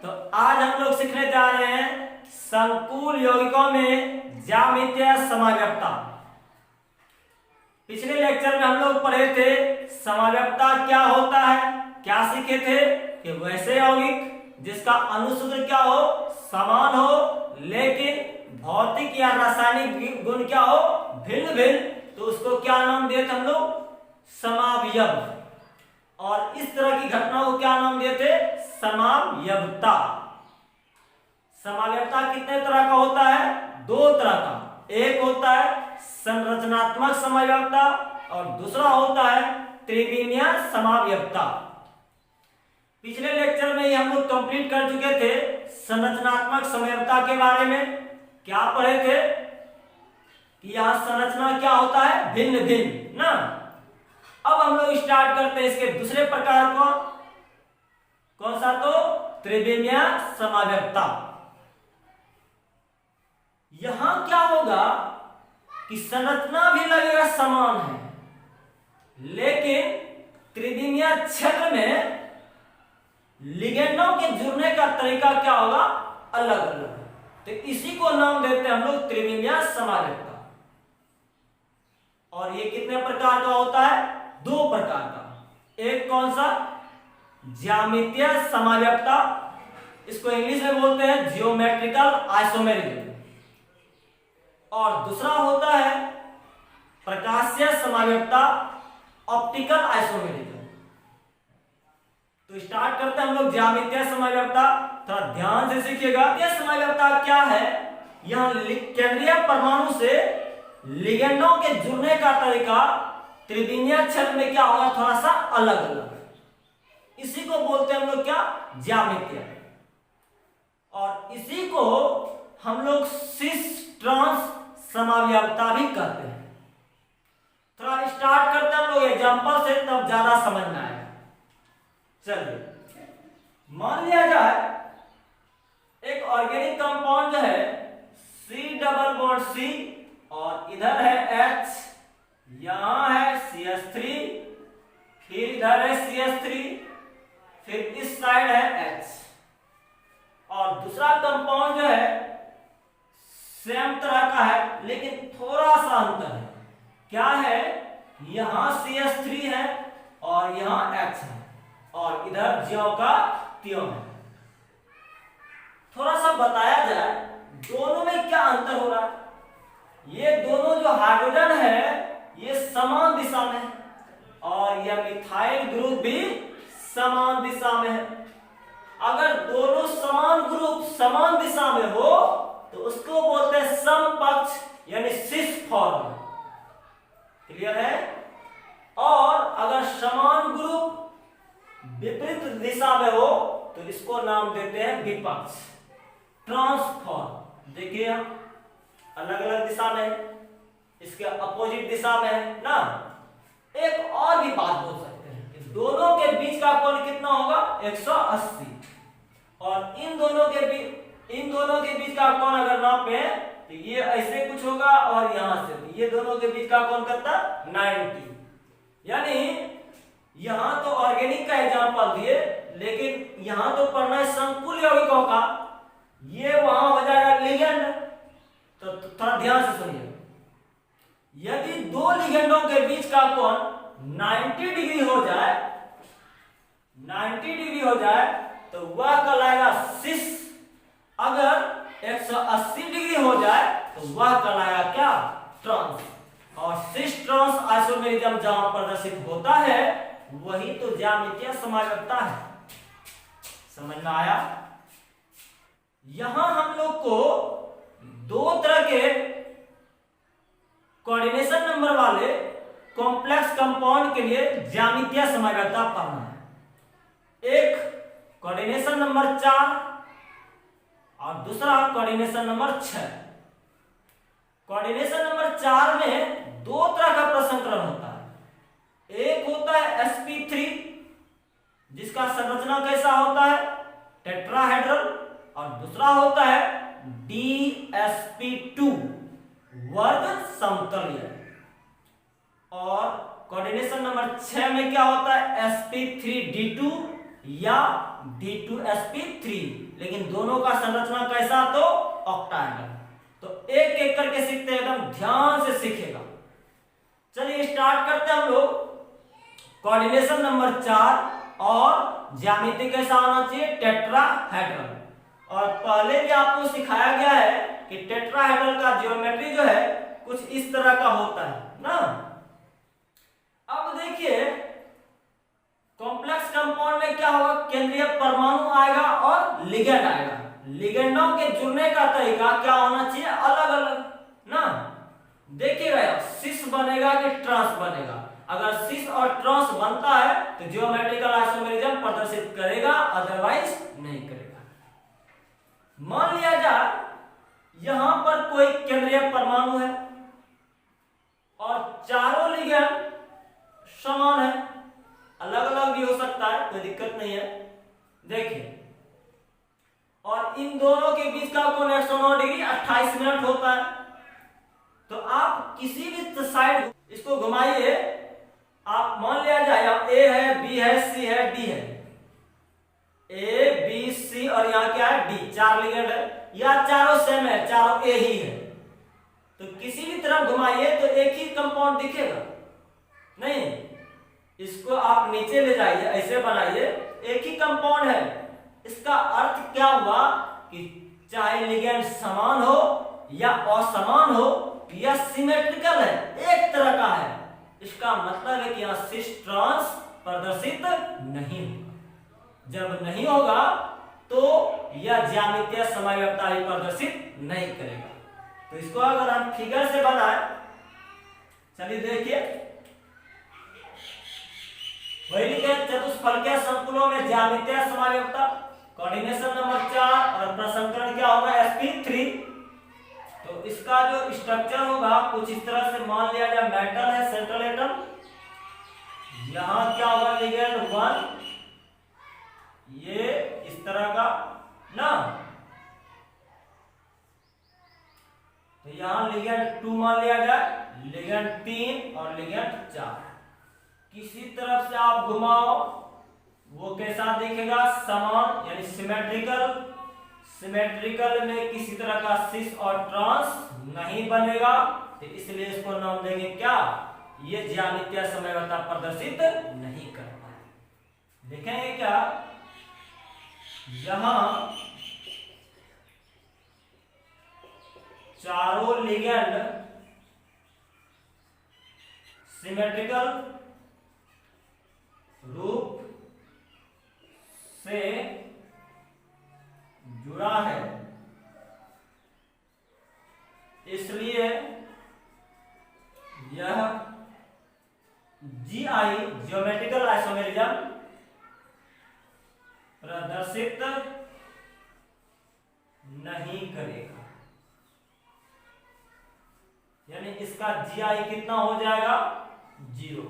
तो आज हम लोग सीखने जा रहे हैं संकुल यौगिकों में ज्यामितीय समाव्यवस्था। पिछले लेक्चर में हम लोग पढ़े थे समाव्यवस्था क्या होता है, क्या सीखे थे कि वैसे यौगिक जिसका अनुसूत्र क्या हो, समान हो, लेकिन भौतिक या रासायनिक गुण क्या हो, भिन्न भिन्न, तो उसको क्या नाम दिए थे हम लोग, समावयव। और इस तरह की घटनाओं को क्या नाम दिए थे, समावयवता। समावयवता कितने तरह का होता है, दो तरह का। एक होता है संरचनात्मक समावयवता और दूसरा होता है त्रिविमीय समावयवता। पिछले लेक्चर में ही हम लोग कंप्लीट कर चुके थे संरचनात्मक समावयवता के बारे में। क्या पढ़े थे कि यहां संरचना क्या होता है, भिन्न भिन्न ना। अब हम लोग स्टार्ट करते हैं इसके दूसरे प्रकार को, कौन सा, तो त्रिविमीय समावयवता। यहां क्या होगा कि संरचना भी लगेगा समान है, लेकिन त्रिविमीय क्षेत्र में लिगेंडों के जुड़ने का तरीका क्या होगा, अलग अलग। तो इसी को नाम देते हैं हम लोग त्रिविमीय समावयवता। और ये कितने प्रकार का होता है, दो प्रकार का। एक कौन सा, ज्यामितीय समावयवता, इसको इंग्लिश में बोलते हैं जियोमेट्रिकल आइसोमेरिज्म। और दूसरा होता है प्रकाशीय समावयवता, ऑप्टिकल आइसोमेरिज्म। तो स्टार्ट करते हैं हम लोग ज्यामितीय समावयवता। थोड़ा ध्यान से सीखिएगा। यह समावयवता क्या है, यहां केंद्रीय परमाणु से लिगेंडों के जुड़ने का तरीका त्रिविमीय क्षेत्र में क्या होगा, थोड़ा सा अलग अलग। इसी को बोलते हैं हम लोग क्या, ज्यामितीय। और इसी को हम लोग सिस ट्रांस समावयवता भी कहते हैं। थोड़ा स्टार्ट करते हैं हम लोग एग्जांपल से, तब ज्यादा समझ में आएगा। चलिए, मान लिया जाए एक ऑर्गेनिक कंपाउंड जो है C डबल बॉन्ड C और इधर है H, यहां है CH3, फिर इधर है CH3, फिर इस साइड है H। और दूसरा कंपाउंड जो है सेम तरह का है, लेकिन थोड़ा सा अंतर है। क्या है, यहां CH3 है और यहां H है, और इधर ज्यों का त्यों है। थोड़ा सा बताया जाए दोनों में क्या अंतर हो रहा है। ये दोनों जो हाइड्रोजन है ये समान दिशा में है, और यह मिथाइल ग्रुप भी समान दिशा में है। अगर दोनों समान ग्रुप समान दिशा में हो तो उसको बोलते हैं समपक्ष, यानी सिस फॉर्म। क्लियर है। और अगर समान ग्रुप विपरीत दिशा में हो तो इसको नाम देते हैं विपक्ष, ट्रांसफॉर्म। देखिए अलग अलग दिशा में, इसके अपोजिट दिशा में है ना। एक और भी बात बोल सकते हैं कि दोनों के बीच का कोण कितना होगा, 180। और इन दोनों के बीच का कोण अगर नापे तो ये ऐसे कुछ होगा, और यहां से ये दोनों के बीच का कोण कितना, 90। यानी यहां तो ऑर्गेनिक का एग्जांपल दिए, लेकिन यहां तो पढ़ना है संकुल यौगिकों का। ये वहां हो जाएगा लिगेंड। तो थोड़ा ध्यान से सुनिए। यदि दो लिगेंडों के बीच का कोण 90 डिग्री हो जाए, 90 डिग्री हो जाए तो वह कहलाएगा सिस। अगर 180 डिग्री हो जाए तो वह कहलाएगा क्या, ट्रांस। और सिस ट्रांस आइसोमेरिज्म जहां प्रदर्शित होता है वही तो ज्यामितीय समावयवता है। समझ में आया। यहां हम लोग को दो तरह के कोऑर्डिनेशन नंबर वाले कॉम्प्लेक्स कंपाउंड के लिए ज्यामितीय समावयवता पढ़ना है। एक कोऑर्डिनेशन नंबर 4 और दूसरा कोऑर्डिनेशन नंबर 6। कोऑर्डिनेशन नंबर 4 में दो तरह का प्रसंकरण होता है। एक होता है sp3, जिसका संरचना कैसा होता है, टेट्राहेड्रल। और दूसरा होता है dsp2, वर्ग समतुल्य। और कोऑर्डिनेशन नंबर 6 में क्या होता है, sp3d2 या D2sp3, लेकिन दोनों का संरचना कैसा तो ऑक्टाहेड्रल। तो एक एक करके सीखते हैं, एकदम ध्यान से सीखेगा। चलिए स्टार्ट करते हैं हम लोग। कोऑर्डिनेशन नंबर 4 और ज्यामिति कैसा होना चाहिए, टेट्राहेड्रल। और पहले भी आपको सिखाया गया है कि टेट्राहेड्रल का ज्योमेट्री जो है कुछ इस तरह का होता है ना। अब देखिए कॉम्प्लेक्स कंपाउंड में क्या होगा, केंद्रीय परमाणु आएगा और लिगेंड आएगा। लिगेंडों के जुड़ने का तरीका क्या होना चाहिए, अलग अलग ना। देखिएगा सिस बनेगा कि ट्रांस बनेगा। अगर सिस और ट्रांस बनता है तो ज्योमेट्रिकल आइसोमेरिज्म प्रदर्शित करेगा, अदरवाइज नहीं करेगा। मान लिया जाए यहां पर कोई केंद्रीय परमाणु है और चारों लिगेंड समान है, अलग अलग भी हो सकता है, कोई दिक्कत नहीं है। देखिए और इन दोनों के बीच का कोण 109 डिग्री 28 मिनट होता है। तो आप किसी भी साइड इसको घुमाइए, आप मान लिया जाए ए है, बी है, सी है, डी है, ए बी सी और यहाँ क्या है डी, 4 लिगेंड है, या चारों सेम है, चारों ए ही है। तो किसी भी तरफ घुमाइए तो एक ही कंपाउंड दिखेगा नहीं। इसको आप नीचे ले जाइए, ऐसे बनाइए, एक ही कंपाउंड है। इसका अर्थ क्या हुआ कि चाहे लिगेंड समान हो या असमान हो या सिमेट्रिकल है, एक तरह का है। इसका मतलब है कि यहां सिस ट्रांस प्रदर्शित नहीं होगा। जब नहीं होगा तो यह ज्यामितीय समव्यवस्था ही प्रदर्शित नहीं करेगा। तो इसको अगर हम फिगर से बनाए, चलिए देखिए वही लिखे चतुष्फलकीय संकुलों में ज्यामितीय समव्यवस्था, कोऑर्डिनेशन नंबर 4 और प्रसंकरण क्या होगा sp3। तो इसका जो स्ट्रक्चर होगा कुछ इस तरह से मान लिया जाए, मेटल है सेंट्रल एटम, यहां क्या होगा लिगेंड 1, ये इस तरह का ना। तो यहां लिगेंड 2 मान लिया जाए, लिगेंड 3 और लिगेंड 4। किसी तरफ से आप घुमाओ वो कैसा दिखेगा, समान यानी सिमेट्रिकल। सिमेट्रिकल में किसी तरह का सिस और ट्रांस नहीं बनेगा, तो इसलिए इसको नाम देंगे क्या, ये ज्यामितीय समव्यवस्था प्रदर्शित नहीं करता है। देखेंगे क्या, यहां चारों लिगेंड सिमेट्रिकल रूप से जुड़ा है, इसलिए यह जीआई ज्योमेट्रिकल आइसोमेरिज्म प्रदर्शित नहीं करेगा। यानी इसका जीआई कितना हो जाएगा, 0।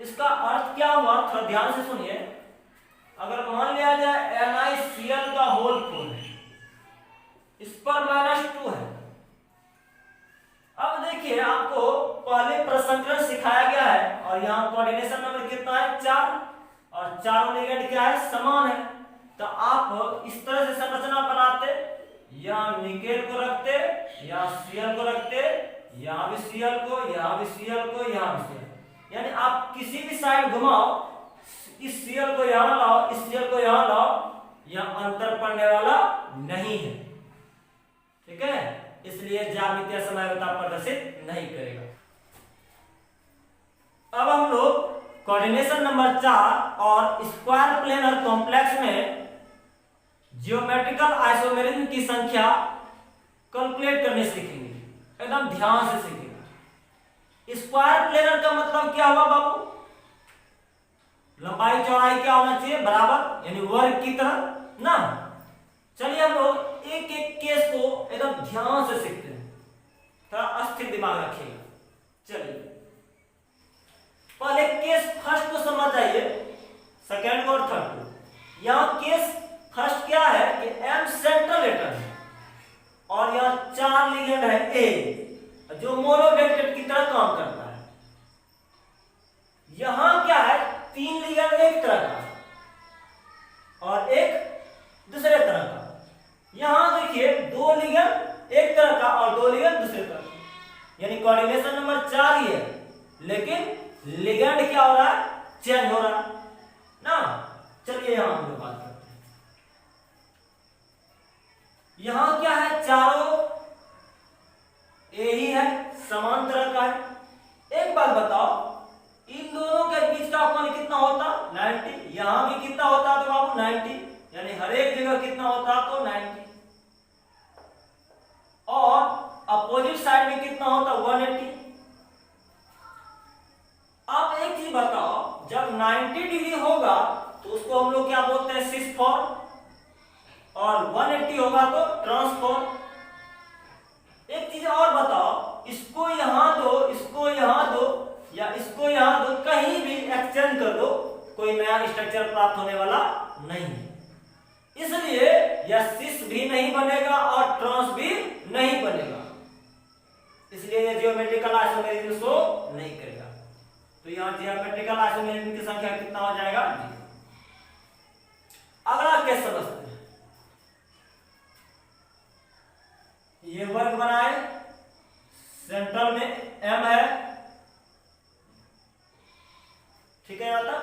इसका अर्थ क्या हुआ, थोड़ा ध्यान से सुनिए। अगर मान लिया जाए NiCl का होल फुल है, इस पर -2 है। अब देखिए आपको पहले प्रसंकरण सिखाया गया है और यहाँ कोऑर्डिनेशन नंबर कितना है, 4, और चारों लिगेंड क्या है, समान है। तो आप इस तरह से संरचना बनाते, यहाँ निकेल को रखते, यहाँ Cl को रखते, यहाँ भी Cl को, यहाँ भी Cl को, यहाँ भी Cl। यानी आप किसी भी साइड घुमाओ, इस Cl को यहाँ लाओ, इस Cl को यहाँ लाओ, यहाँ अंतर पड़ने वाला नहीं है, ठीक है। इसलिए ज्यामितीय समव्यवस्था प्रदर्शित नहीं करेगा। अब हम लोग कोऑर्डिनेशन नंबर 4 और स्क्वायर प्लेनर कॉम्प्लेक्स में जियोमेट्रिकल आइसोमेरिज्म की संख्या कैलकुलेट करने सीखेंगे, एकदम ध्यान से सीखेंगे। स्क्वायर प्लेनर का मतलब क्या हुआ बाबू, लंबाई चौड़ाई क्या होना चाहिए, बराबर, यानी वर्ग की तरह ना। चलिए हम लोग एक एक केस को एकदम ध्यान से सीखते हैं, थोड़ा अस्थिर दिमाग रखिएगा। चलिए पहले केस फर्स्ट को समझ आइए, सेकंड को और थर्ड को। यहाँ केस फर्स्ट क्या है कि M सेंट्रल एटम है और यहाँ 4 लिगेंड है A, जो मोनोडेक्टेट की तरह काम करता है। यहाँ क्या है, 3 लिगेंड एक तरह का, एक दूसरे तरह का। यहां देखिए दो लिगेंड एक तरह का और दो लिगेंड दूसरे तरह का, यानी कोऑर्डिनेशन नंबर 4 ही है, लेकिन लिगेंड क्या हो रहा है, चेंज हो रहा है ना। चलिए यहां हम लोग बात करते हैं। यहां क्या है, चारों ए ही है, समान तरह का है। एक बात बताओ, इन दोनों के बीच का कोण कितना होता, 90। यहां भी कितना होता तो बाबू 90, यानी हर एक जगह कितना होता तो 90, और अपोजिट साइड में कितना होता 180। आप एक चीज बताओ, जब 90 डिग्री होगा तो उसको हम लोग क्या बोलते हैं, सिस फॉर, और 180 होगा तो ट्रांसफॉर। एक चीज और बताओ, इसको यहां दो, इसको यहां दो, या इसको यहां दो, कहीं भी एक्सचेंज कर दो, कोई नया स्ट्रक्चर प्राप्त होने वाला नहीं है। इसलिए यह सिस भी नहीं बनेगा और ट्रांस भी नहीं बनेगा, इसलिए यह जियोमेट्रिकल आइसोमेरिज्म शो नहीं करेगा। तो यहां जियोमेट्रिकल आइसोमेरिज्म की संख्या कितना हो जाएगा, 0। अगला केस समझते हैं। ये वर्ग बनाए, सेंट्रल में m है, ठीक है। यहां तक,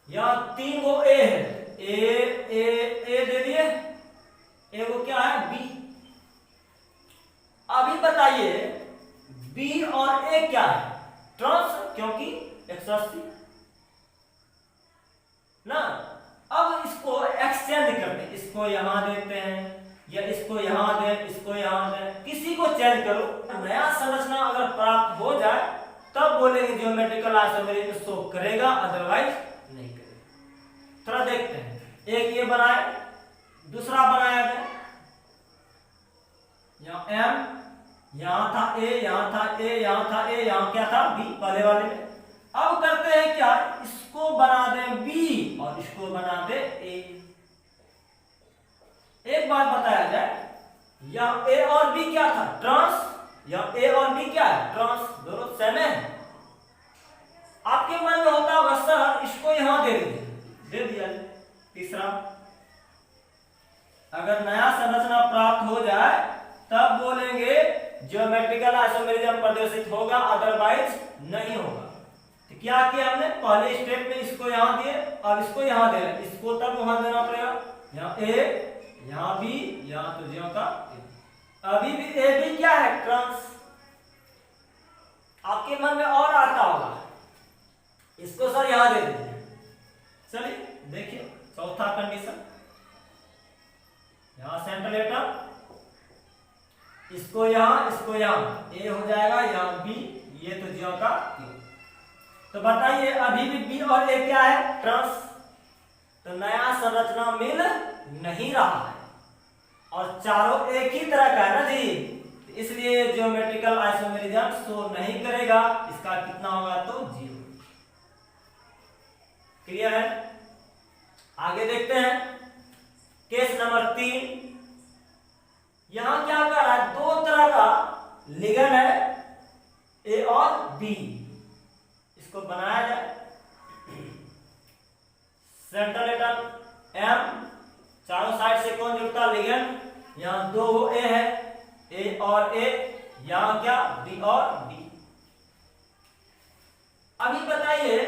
यहां 3 गो a है, ए दे दिए, ए वो क्या है, b। अभी बताइए b और a क्या है, ट्रांस, क्योंकि 180 ना। अब इसको एक्सचेंज करते हैं, इसको यहां देते हैं, या इसको यहां दें, इसको यहां दें, किसी को चेंज करो। नया संरचना अगर प्राप्त हो जाए तब बोलेंगे जियोमेट्रिकल आइसोमेरिज्म शो करेगा, अदरवाइज नहीं करेगा। थोड़ा देखते हैं, एक ये बनाए, दूसरा बनाया गया, यहाँ m, यहां था a, यहां था a, यहां था a, यहां क्या था b पहले वाले में। अब करते हैं क्या, इसको बना दें b और इसको बना दे a। एक बात बताया जाए, यहाँ a और b क्या था, ट्रांस, यहाँ a और b क्या है, ट्रांस, दोनों सेम है। आपके मन में होता होगा सर इसको यहां दे दीजिए, दे दिया। तीसरा, अगर नया संरचना प्राप्त हो जाए तब बोलेंगे ज्योमेट्रिकल आइसोमेरिज्म प्रदर्शित होगा, अदरवाइज नहीं होगा। तो क्या किया हमने, पहले स्टेप में इसको यहां दिए, अब इसको यहां दे रहे, इसको तब वहां देना पड़ेगा, यहाँ a, यहां भी, यहां तो ज्यों का। अभी भी ए भी क्या है, ट्रांस। आपके मन में और आता होगा, इसको सर यहां दे दीजिए। चलिए देखिए चौथा कंडीशन, यहां सेंट्रल एटम, इसको यहां ए हो जाएगा, यहां बी, ये तो ज्यों का। तो बताइए अभी भी बी और ए क्या है, ट्रांस। तो नया संरचना मिल नहीं रहा है और चारों एक ही तरह का है ना जी, तो इसलिए ज्योमेट्रिकल आइसोमेरिज्म शो नहीं करेगा। इसका कितना होगा तो 0। क्लियर है। आगे देखते हैं केस नंबर 3। यहां क्या कर रहा है, दो तरह का लिगेंड है ए और बी, इसको बनाया जाए। सेंट्रल एटम एम, चारों साइड से कौन जुड़ता, लिगेंड। यहां दो ए है, ए और ए, यहां क्या, बी और बी। अभी बताइए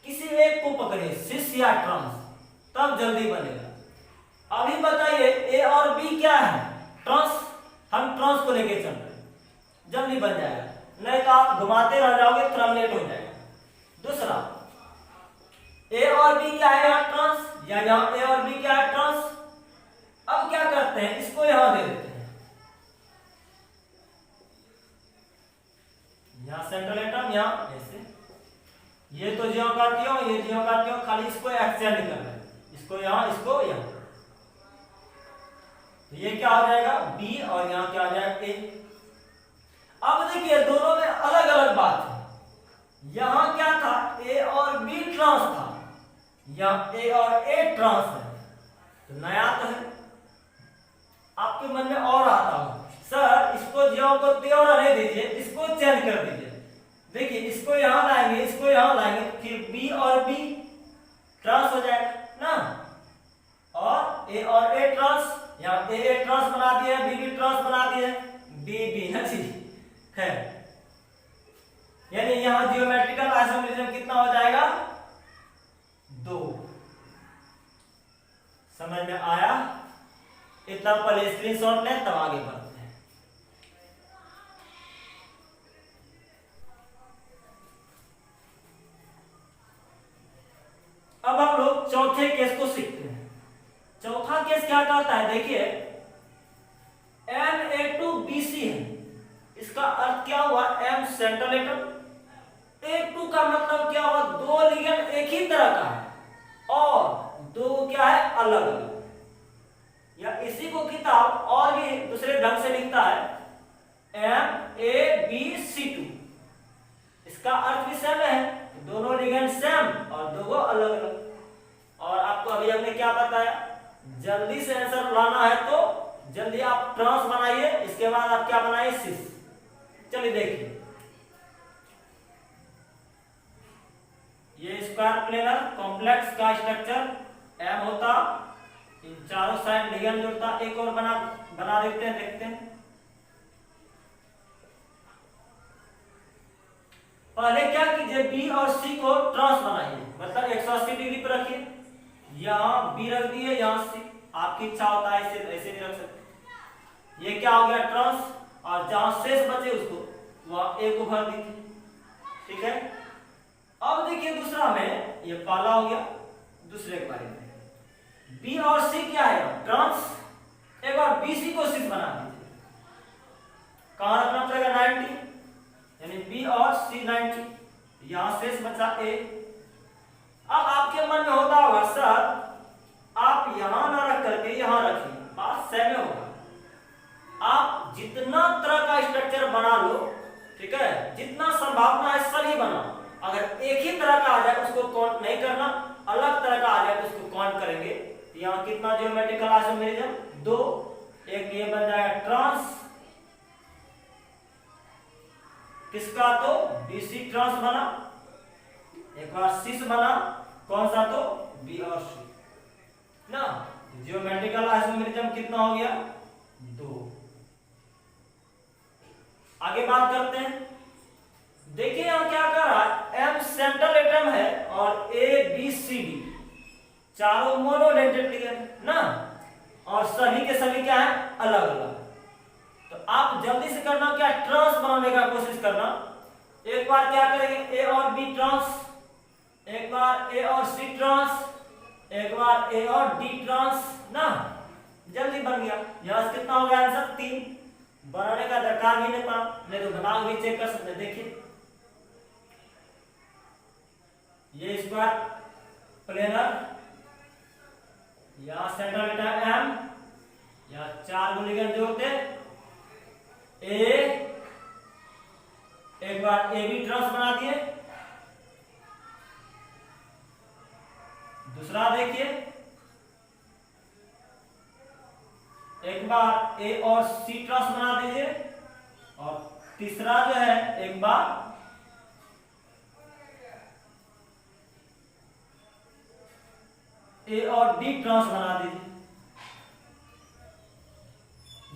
किसी एक को पकड़िए, सिस या ट्रांस, तब जल्दी बनेगा। अभी बताइए ए और बी क्या है, ट्रांस, हम ट्रांस को लेके चल रहे हैं, जल्दी बन जाएगा, नहीं तो आप घुमाते रह जाओगे, थोड़ा लेट हो जाएगा। दूसरा, ए और बी क्या है, यहाँ ट्रांस, या यहाँ ए और बी क्या है, ट्रांस। अब क्या करते हैं, इसको यहां दे देते हैं, यहाँ सेंट्रल एटम, यहाँ ऐसे, ये तो ज्यों का त्यों, ये ज्यों का त्यों, खाली इसको एक्सटेंड कर रहे हैं, इसको यहां, इसको यहां। तो ये क्या हो जाएगा, बी, और यहां क्या हो जाएगा, ए। अब देखिए दोनों में अलग अलग बात है। यहां क्या था, ए और बी ट्रांस था, यहां ए और ए ट्रांस है, तो नया तो है। आपके मन में और आता होगा, सर इसको ज्यों को त्यों रहने दीजिए, इसको चेंज कर दीजिए। देखिए इसको यहां लाएंगे, इसको यहां लाएंगे, फिर बी और बी ट्रांस हो जाएगा ना। ए और ए ट्रांस, यहाँ ए ट्रांस बना दिए, बी ट्रांस बना दिए, बी ना जी। खैर, यानी यहाँ जियोमेट्रिकल आइसोमेरिज्म कितना हो जाएगा? 2। समझ में आया? इतना पहले स्क्रीनशॉट लें तब आगे बढ़ते हैं। अब हम लोग चौथे केस को सीखते हैं। चौथा केस क्या कहता है? देखिए, Na2BC है, इसका अर्थ क्या हुआ? M सेंट्रल एटम, A2 का मतलब क्या हुआ? 2 लिगेंड एक ही तरह का है और 2 क्या है? अलग अलग। या इसी को किताब और भी दूसरे ढंग से लिखता है MABC2। इसका अर्थ भी सेम है, दोनों लिगेंड सेम और 2 अलग अलग। और आपको अभी हमने क्या बताया? जल्दी से आंसर लाना है तो जल्दी आप ट्रांस बनाइए, इसके बाद आप क्या बनाइए? सिस। चलिए देखिए, ये स्क्वायर प्लेनर कॉम्प्लेक्स का स्ट्रक्चर M होता, इन चारों साइड लिगेंड जुड़ता। एक और बना देते हैं, देखते हैं। पहले क्या कीजिए, B और C को ट्रांस बनाइए, मतलब 180 डिग्री पर रखिए। यहाँ B रख दिए, यहाँ C, आपकी इच्छा होता है ऐसे भी रख सकते। ये क्या हो गया? ट्रांस। और जहां शेष बचे उसको वहां A को भर दीजिए, ठीक है। अब देखिए दूसरा में, ये पहला हो गया, दूसरे के बारे में B और C क्या है? ट्रांस। एक बार BC को सिस बना दीजिए, कहां रखना पड़ेगा? 90, यानी B और C 90, यहां शेष बचा A। अब आपके मन में होता होगा, सर आप यहां ना रख करके यहां रखिए, बात सेम होगा। आप जितना तरह का स्ट्रक्चर बना लो, ठीक है, जितना संभावना है सभी बनाओ। अगर एक ही तरह का आ जाए उसको काउंट नहीं करना, अलग तरह का आ जाए तो उसको काउंट करेंगे। तो यहाँ कितना जियोमेट्रिकल आइसोमेरिज्म? 2। एक ये बन जाएगा ट्रांस, किसका? तो BC ट्रांस बना। एक बार सिस बना, कौन सा? तो B और C ना। जियोमेट्रिकल आइसोमेरिज्म कितना हो गया? 2। आगे बात करते हैं। देखिए यहां क्या कर रहा है? M सेंट्रल एटम है और ABCD चारों मोनोडेंटेड लिगेंड ना, और सभी के सभी क्या है? अलग अलग। तो आप जल्दी से करना क्या? ट्रांस बनाने का कोशिश करना। एक बार क्या करेंगे? A और B ट्रांस, एक बार A और C ट्रांस, एक बार A और D ट्रांस ना, जल्दी बन गया। यहां कितना हो गया आंसर? 3। बनाने का दरकार भी नहीं पड़ा, नहीं तो बना भी चेक कर सकते। देखिए ये स्क्वायर प्लेनर, यहां सेंट्रल एटम M, यहां 4 लिगेंड जोड़ते A, एक बार AB ट्रांस बना दिए। दूसरा देखिए, एक बार A और C ट्रांस बना दीजिए, और तीसरा जो है एक बार A और D ट्रांस बना दीजिए।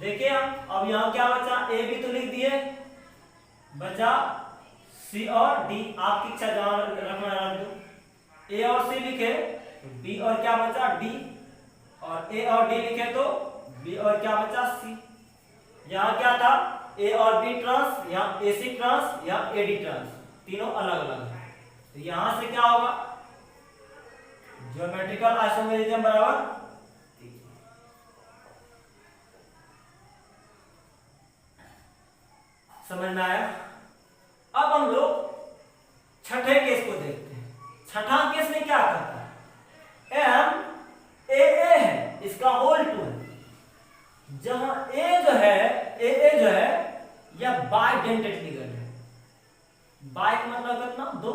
देखिए अब यहां क्या बचा? A भी तो लिख दिए, बचा C और D, आपकी इच्छा जहां रखना रख दो। A और C लिखे तो B और क्या बचा? D, और A और D लिखे तो B और क्या बचा? C। यहां क्या था? A और B ट्रांस, यहां AC ट्रांस, यहां AD ट्रांस, तीनों अलग अलग है। तो यहां से क्या होगा? ज्योमेट्रिकल आइसोमेरिज्म बराबर। समझ में आया? अब हम लोग छठे केस को देखते हैं। छठा केस में क्या करता है? M AA है, इसका होल 2 है। जहां A जो है, AA जो है, यह बाइडेंटेड लिगेंड है। बाइ मतलब कितना? 2,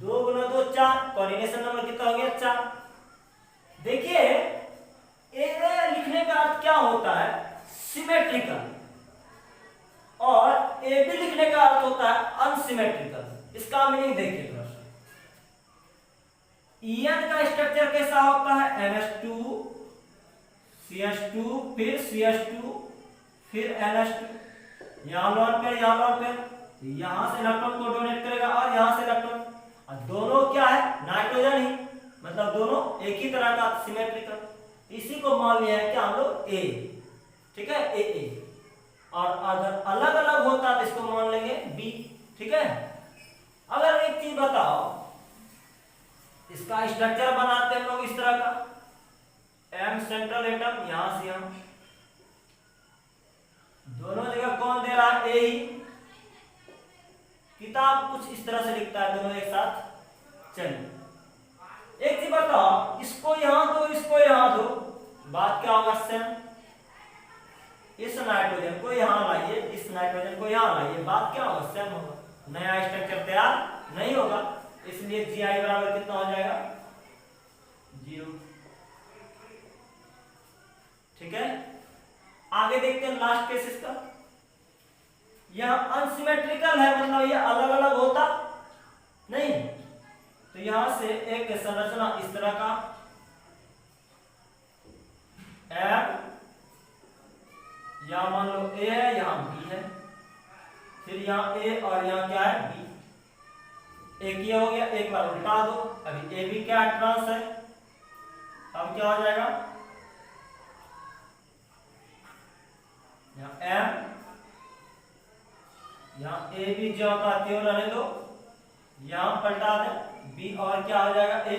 2 गुना 2 4, कोऑर्डिनेशन नंबर कितना हो गया? 4। देखिए AA लिखने का अर्थ क्या होता है? सिमेट्रिकल, और AB लिखने का अर्थ होता है अनसिमेट्रिकल। इसका मीनिंग देखिए थोड़ा सा। En का स्ट्रक्चर कैसा होता है? NH2 CH2 फिर CH2 फिर NH2, यहाँ लोन पेयर यहाँ लोन पेयर, यहाँ से इलेक्ट्रॉन को डोनेट करेगा और यहाँ से इलेक्ट्रॉन, और दोनों क्या है नाइट्रोजन ही, मतलब दोनों एक ही तरह का सिमेट्रिकल, इसी को मान लिया है क्या हम लोग A, ठीक है A। और अगर अलग अलग होता तो इसको मान लेंगे B, ठीक है। अगर एक चीज बताओ, इसका स्ट्रक्चर बनाते हैं हम लोग इस तरह का, M सेंट्रल एटम यहां से हम दोनों जगह कौन दे रहा है A ही, किताब कुछ इस तरह से लिखता है दोनों एक साथ। चलिए एक चीज बताओ, इसको यहां दो इसको यहां दो, बात क्या होगा सेम। इस नाइट्रोजन को यहां लाइए, इस नाइट्रोजन को यहां लाइए, बात क्या होगा सेम होगा, नया स्ट्रक्चर तैयार नहीं होगा। इसलिए Gi बराबर कितना हो जाएगा 0, ठीक है। आगे देखते हैं लास्ट केस इसका, यहां अनसिमेट्रिकल है, मतलब ये अलग अलग होता नहीं, तो यहां से एक संरचना इस तरह का M, यहां मान लो A है यहां B है, फिर यहाँ A और यहाँ क्या है B, एक ये हो गया, एक बार उल्टा दो, अभी A भी क्या ट्रांस है, अब क्या हो जाएगा यहाँ M, यहाँ A भी जो का त्यों रहने दो, यहाँ पलटा दें B और क्या हो जाएगा A,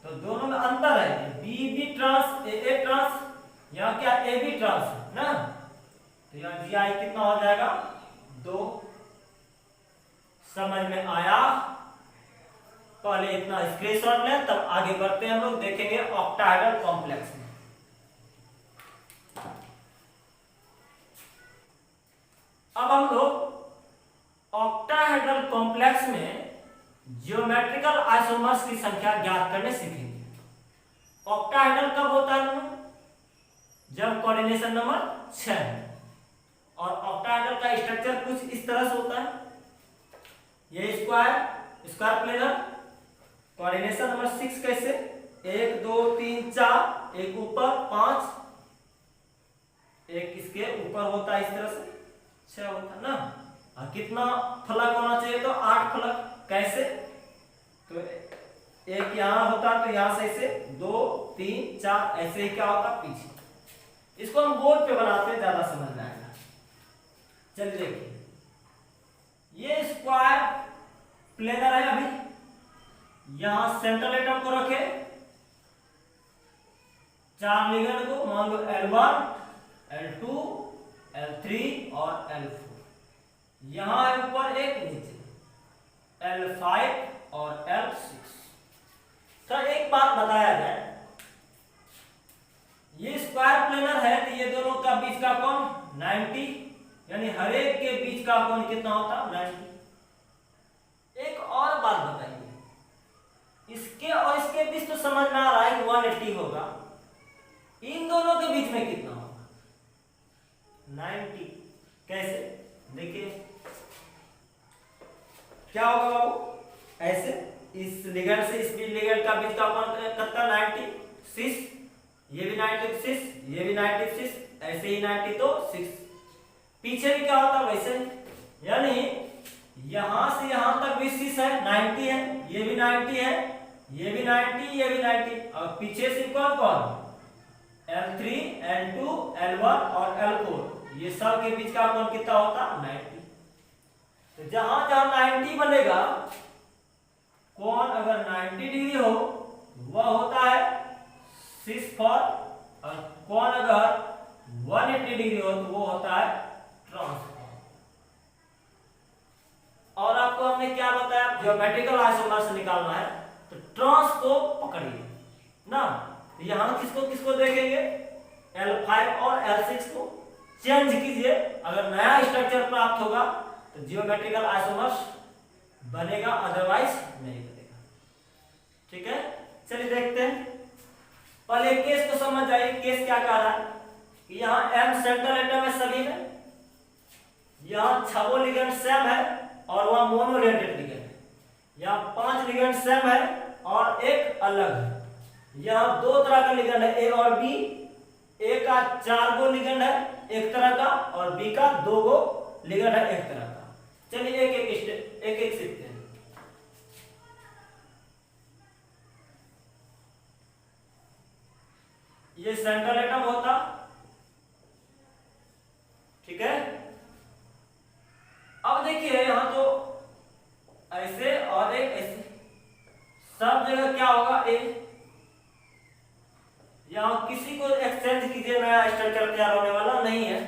तो दोनों में अंतर है, B भी ट्रांस A ट्रांस, यहाँ क्या A भी ट्रांस है ना, तो यहाँ Gi कितना हो जाएगा 2। समझ में आया? पहले इतना स्क्रीनशॉट लें, तब आगे बढ़ते हैं हम लोग, देखेंगे ऑक्टाहेड्रल कॉम्प्लेक्स में। अब हम लोग ऑक्टाहेड्रल कॉम्प्लेक्स में ज्योमेट्रिकल आइसोमर्स की संख्या ज्ञात करने सीखेंगे। ऑक्टाहेड्रल कब होता है? जब कोऑर्डिनेशन नंबर 6 है। और ऑक्टाहेड्रल का स्ट्रक्चर कुछ इस तरह से होता है, ये स्क्वायर प्लेनर, कोऑर्डिनेशन नंबर 6 कैसे 1 2 3 4, एक ऊपर 5, एक इसके ऊपर होता है इस तरह से 6 होता है ना। और कितना फलक होना चाहिए? तो 8 फलक। कैसे? तो एक यहाँ होता तो यहाँ से इसे 2 3 4 ऐसे ही क्या होता पीछे। इसको हम बोर्ड पे बनाते हैं, ज्यादा समझ में आएगा। चलिए देखिए, ये स्क्वायर प्लेनर है। अभी यहां सेंट्रल एटम को रखे, 4 लिगेंड को, मान लो L1 L2 L3 और L4। यहां है ऊपर एक, नीचे L5 और L6। तो एक बात बताया जाए, ये स्क्वायर प्लेनर है तो ये दोनों का बीच का कोण 90, यानी हर एक के बीच का कोण कितना होता 90। एक और बात बताइए, इसके और इसके बीच तो समझ में आ रहा है कि 180 होगा, इन दोनों के बीच में कितना होगा 90। कैसे? देखिए क्या होगा बाबू, ऐसे इस लिगेंड से इस लिगेंड का बीच का कोण कितना 96, ये भी 96, ये भी 96, ऐसे ही 90 तो 6। पीछे भी क्या होता वैसे, यानी यहां से यहां तक भी 6 है, 90 है, ये भी 90 है, ये भी 90, ये भी 90। और पीछे से कौन कौन L3 L2 L1 और L4, ये सब के बीच का कोण कितना होता 90। तो जहां जहां 90 बनेगा कोण, अगर 90 डिग्री हो वह होता है 6 फॉर, और कोण अगर 180 डिग्री हो तो वो होता है ट्रांसफॉर्म। और आपको हमने क्या बताया, ज्योमेट्रिकल आइसोमर्स निकालना है तो ट्रांस को पकड़िए ना। तो यहां किसको किसको देखेंगे, L5 और L6 को चेंज कीजिए, अगर नया स्ट्रक्चर प्राप्त होगा तो ज्योमेट्रिकल आइसोमर्स बनेगा, अदरवाइज नहीं बनेगा। ठीक है, चलिए देखते हैं। पहले केस को समझ जाइए, केस क्या कह रहा है कि यहाँ M सेंट्रल एटम है सभी में, यहाँ 6 लिगेंड सेम है और वह मोनोलिगेंडेड लिगेंड है। यहाँ 5 लिगेंड सेम है और एक अलग है। यहाँ 2 तरह का लिगेंड है, A और B, ए का 4 गो लिगेंड है एक तरह का, और बी का 2 गो लिगेंड है एक तरह का। चलिए एक एक सीखते हैं। ये सेंट्रल एटम होता, ठीक है। अब देखिए यहां तो ऐसे और एक ऐसे, सब जगह क्या होगा ए। यहां किसी को एक्सचेंज कीजिए, नया स्ट्रक्चर तैयार होने वाला नहीं है,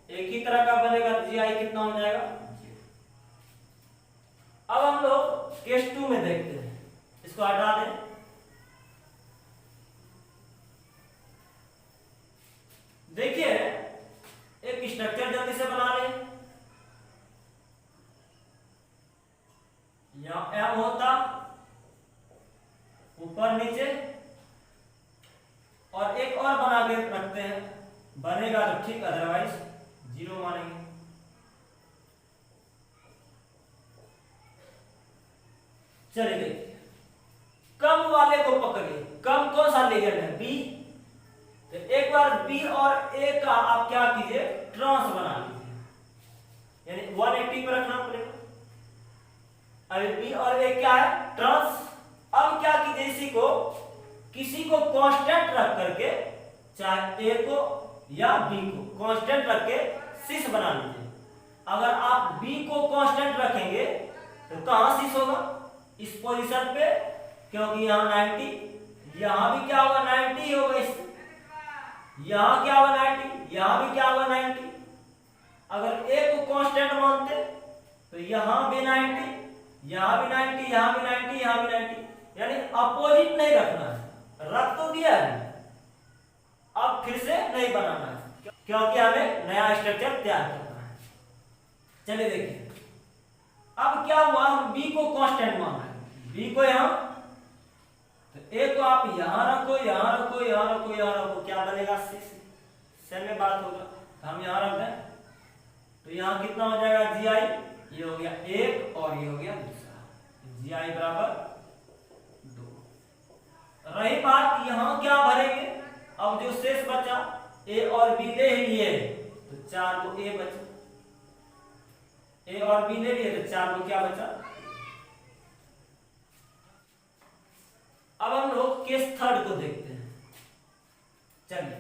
एक ही तरह का बनेगा। जीआई कितना हो जाएगा। अब हम लोग केस 2 में देखते हैं, इसको हटा दें। देखिए एक स्ट्रक्चर जल्दी से बना ले। यहां एम होता ऊपर नीचे, और एक और बना के रखते हैं, बनेगा तो ठीक, अदरवाइज 0 मानेंगे। चलिए देखिए, कम वाले को पकड़िए। कम कौन सा लिगेंड है, बी। तो एक बार बी और ए का आप क्या कीजिए, ट्रांस बना लीजिए, यानी 180 पर रखना पड़ेगा। अभी बी और ए क्या है, ट्रांस। अब क्या कीजिए, किसी को कांस्टेंट रख करके, चाहे ए को या बी को कांस्टेंट रख के सिस बना लीजिए। अगर आप बी को कांस्टेंट रखेंगे तो कहां सिस होगा, इस पोजीशन पे, क्योंकि यहां 90, यहां भी क्या होगा 90 ही होगा, इस यहां क्या होगा 90, यहां भी क्या होगा 90। अगर ए को कांस्टेंट मानते तो यहां भी 90, यहां भी 90, यहां भी 90, यहां भी 90, यानी अपोजिट नहीं रखना है। रख तो दिया है, अब फिर से नहीं बनाना है, क्योंकि हमें नया स्ट्रक्चर तैयार करना है। चलिए देखिए, अब क्या हुआ, हम बी को कांस्टेंट माना है, बी को यहां, तो ए को आप यहां रखो, यहां रखो, यहां रखो, यहां रखो, क्या बनेगा 6, सेम में बात होगा। हम यहां रख दें तो यहां कितना हो जाएगा, जी आई, ये हो गया 1 और ये हो गया दूसरा, जी आई बराबर 2। रही बात यहां क्या भरेंगे, अब जो शेष बचा, ए और बी ले लिए तो 4 को ए बचा, ए और बी ले लिए तो 4 को क्या बचा। अब हम लोग केस 3 को देखते हैं। चलिए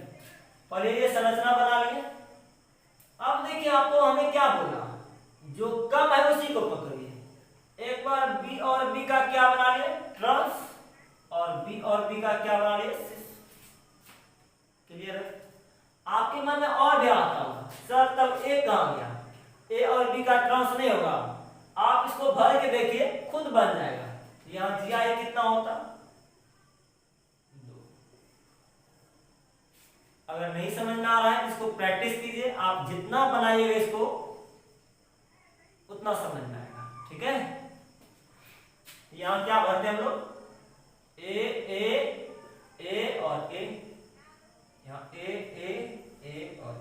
पहले ये संरचना बना लिए। अब देखिए, आपको हमें क्या बोला, जो कम है उसी को पकड़िए। एक बार बी और बी का क्या बना लिए, ट्रांस, और बी और बी का क्या बना लिए, सिस। क्लियर है। आपके मन में और भी आता होगा, सर तब ए कहां गया, ए और बी का ट्रांस नहीं होगा। आप इसको भर के देखिए, खुद बन जाएगा। यहां जी आई कितना होता, 2। अगर नहीं समझ में आ रहा है, इसको प्रैक्टिस कीजिए, आप जितना बनाइएगा इसको उतना समझ में आएगा, ठीक है। यहां क्या भरते हैं हम लोग, ए और ए, यहां ए और ए।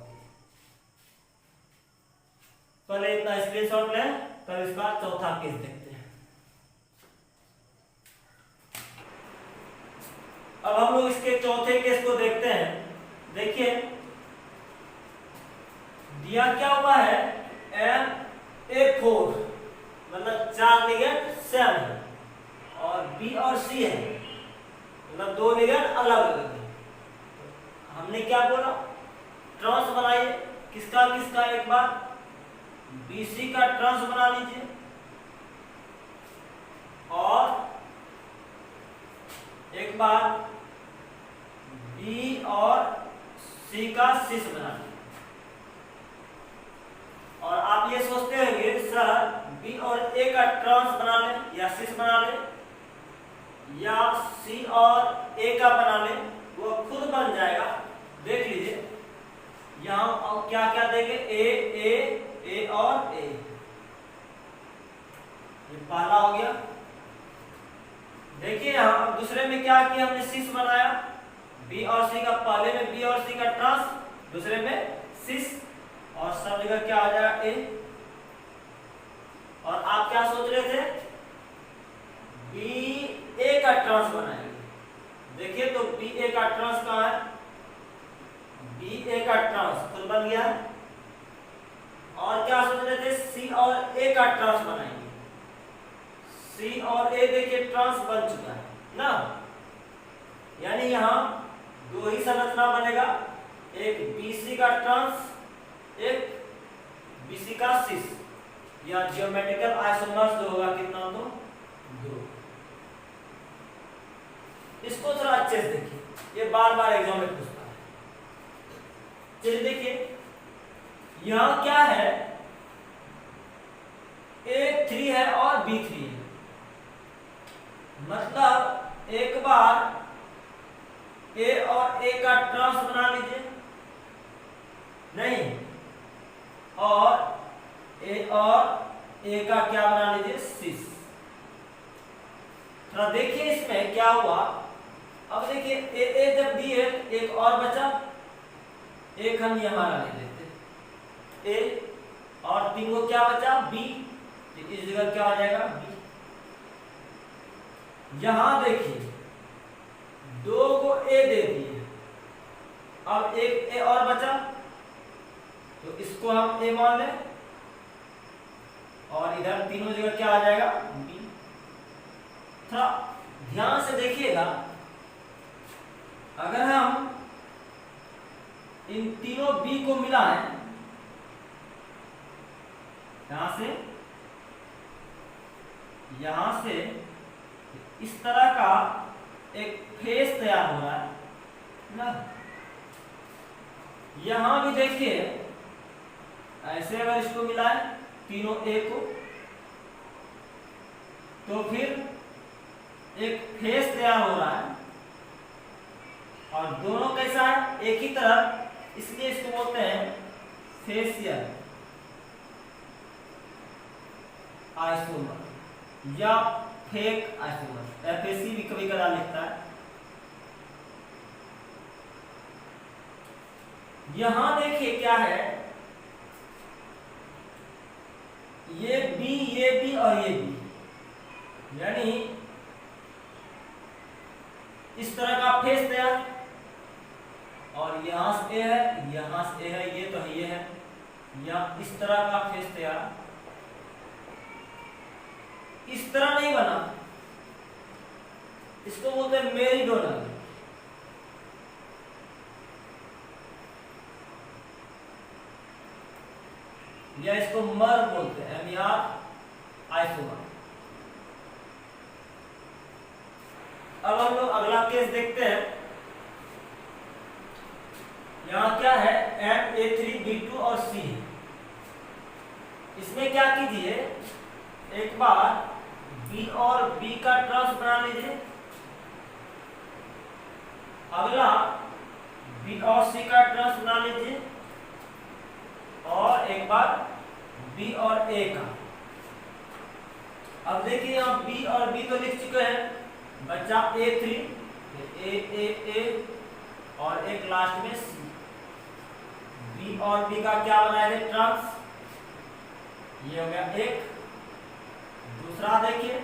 पहले इतना स्क्रीनशॉट लें, तब इसका चौथा केस देखते हैं। अब हम लोग इसके चौथे केस को देखते हैं। देखिए दिया क्या हुआ है, Na4, मतलब 4 लिगेंड सेम है, और बी और सी है, मतलब 2 लिगेंड अलग अलग है। हमने क्या बोला, ट्रांस बनाइए, किसका किसका, एक बार BC का ट्रांस बना लीजिए, और एक बार B और C का सिस बना लीजिए। और आप ये सोचते होंगे सर B और A का ट्रांस बना ले या सिस बना ले, या C और A का बना ले, वो खुद बन जाएगा। देख लीजिए यहां क्या क्या देंगे, ए और ए, ये पहला हो गया। देखिए यहां दूसरे में क्या किया हमने, सिस बनाया, बी और सी का, पहले में बी और सी का ट्रांस, दूसरे में सिस, और सब जगह क्या हो जाएगा ए। और आप क्या सोच रहे थे, बी ए का ट्रांस बनाएंगे। देखिए तो बी ए का ट्रांस कहां है, बी ए का ट्रांस तो बन गया। और क्या सोच रहे थे, सी और ए का ट्रांस बनाएंगे। सी और ए देखिए ट्रांस बन चुका है ना, यानी यहां दो ही संरचना बनेगा, एक बीसी का ट्रांस, एक बीसी का सिस, या जियोमेट्रिकल आइसोमर्स जो होगा कितना तो 2। इसको थोड़ा अच्छे से देखिए, ये बार बार एग्जाम में पूछता है। चलिए देखिए यहां क्या है, A3 है और B3 है, मतलब एक बार A और A का ट्रांस बना लीजिए, नहीं, और A और A का क्या बना लीजिए, सिस। थोड़ा देखिए इसमें क्या हुआ। अब देखिए A जब दी है एक और बचा, एक हम यहां ले लेते A, और 3 को क्या बचा B, इस जगह क्या आ जाएगा B। यहां देखिए 2 को A दे दिए, अब एक A और बचा तो इसको हम A मान लें, और इधर तीनों जगह क्या आ जाएगा B। थोड़ा ध्यान से देखिएगा, अगर हम इन तीनों B को मिलाएं यहां से इस तरह का एक फेस तैयार हो रहा है ना। यहां भी देखिए ऐसे अगर इसको मिलाएं तीनों A को, तो फिर एक फेस तैयार हो रहा है, और दोनों कैसा है, एक ही तरफ, इसलिए इसको बोलते हैं फेसियल आइसोमर या फेक आइसोमर, FAC भी कभी कदा लिखता है। यहां देखिए क्या है, ये B और ये B, यानी इस तरह का फेस तैयार, और यहां से A है, यहां से A है, ये तो ये है, या इस तरह का फेस तैयार। इस तरह नहीं बना, इसको बोलते हैं मेरीडोनल, या इसको मर बोलते हैं, MER आइसोमर। अब हम लोग अगला केस देखते हैं। यहां क्या है, MA3B2 और C। इसमें क्या कीजिए, एक बार B और B का ट्रांस बना लीजिए, अगला B और C का ट्रांस बना लीजिए, और एक बार B और A का। अब देखिए यहाँ B और B तो लिख चुके हैं, बचा A3, A और एक लास्ट में C। B और B का क्या बनाए थे ट्रांस, ये हो गया एक। दूसरा देखिए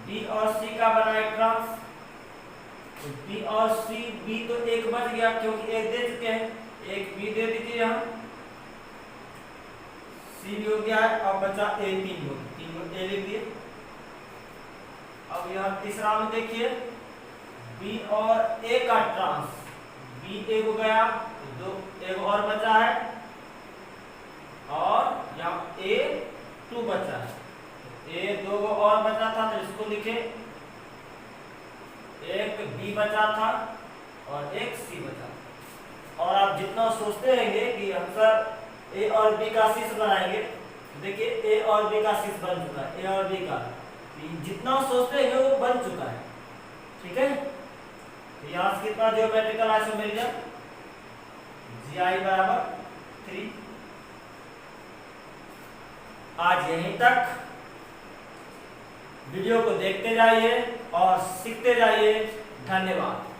B और C का बनाए ट्रांस, तो B और C, B तो एक बच गया क्योंकि एक दे चुके हैं, एक B दे दीजिए यहाँ, C भी हो गया है, अब बचा A, 3 को A लिख दिए। अब यहाँ तीसरा में देखिए B और A का ट्रांस, B A को गया तो एक और बचा है, और यहाँ A 2 बचा है, A 2 को और बचा था तो इसको लिखे, एक B बचा था और एक C बचा था। और आप जितना सोचते रहेंगे कि हम सर A और B का सिस बनाएंगे, देखिए A और B का सिस बन चुका है, A और B का, जितना सोचते हैं वो बन चुका है। ठीक है, तो यहाँ से कितना जियोमेट्रिकल आइसोमेरिज्म, GI बराबर 3। आज यहीं तक, वीडियो को देखते जाइए और सीखते जाइए। धन्यवाद।